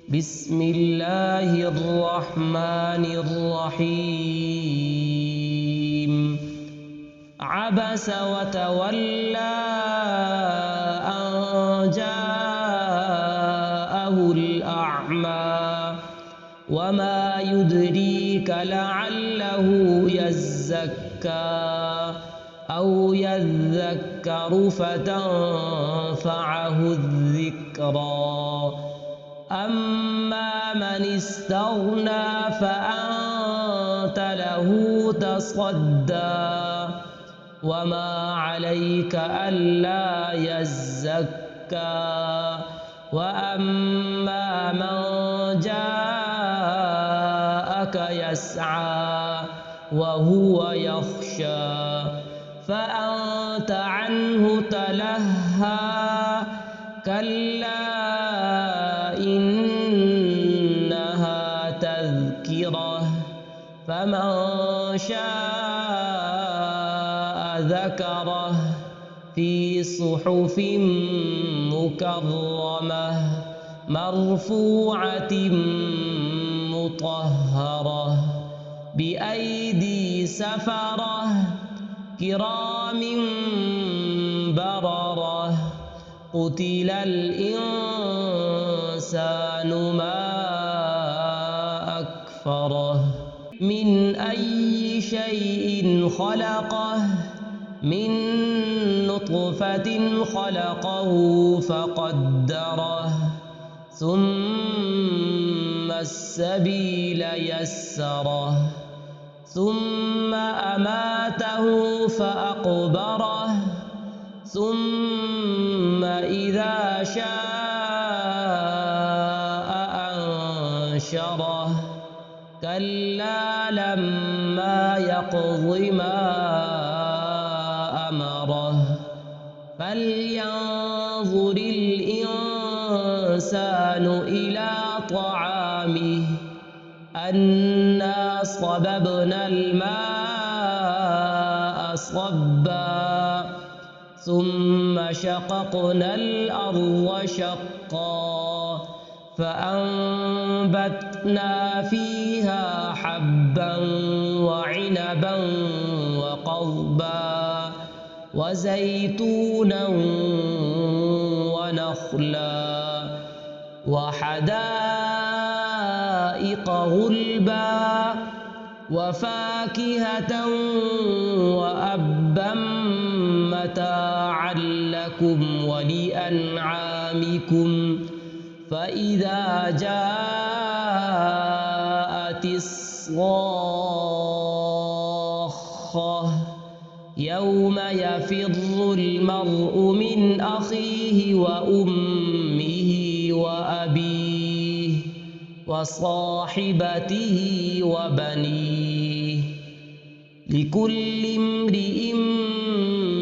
بسم الله الرحمن الرحيم عبس وتولى أن جاءه الأعمى وما يدريك لعله يزكى أو يذكر فتنفعه الذكرى أما من استغنى فأنت له تصدى وما عليك ألا يزكى وأما من جاءك يسعى وهو يخشى فأنت عنه تلهى كلا إنها تذكرة فمن شاء ذكره في صحف مكرمة مرفوعة مطهرة بأيدي سفرة كرام بررة قتل الإنسان ما أكفره من أي شيء خلقه من نطفة خلقه فقدره ثم السبيل يسره ثم أماته فأقبره ثم إذا شاء أنشره كلا لما يقض ما أمره فلينظر الإنسان إلى طعامه أنا صببنا الماء صبا ثم شققنا الأرض شقا فأنبتنا فيها حبا وعنبا وقضبا وزيتونا ونخلا وحدائق غلبا وفاكهة وأبا متاعا لكم ولأنعامكم فإذا جاءت الصاخة يوم يفر المرء من أخيه وأمه وأبيه وصاحبته وبنيه لكل امرئ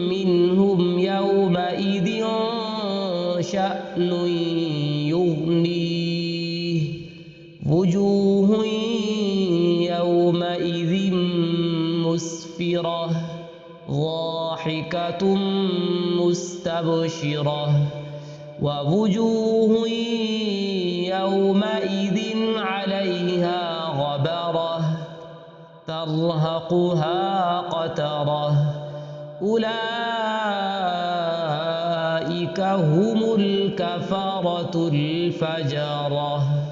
منهم يومئذ شأن يغنيه وجوه يومئذ مسفرة ضاحكة مستبشرة ووجوه يومئذ عليها غبرة ترهقها قترة أولئك هم الكفرة الفجرة.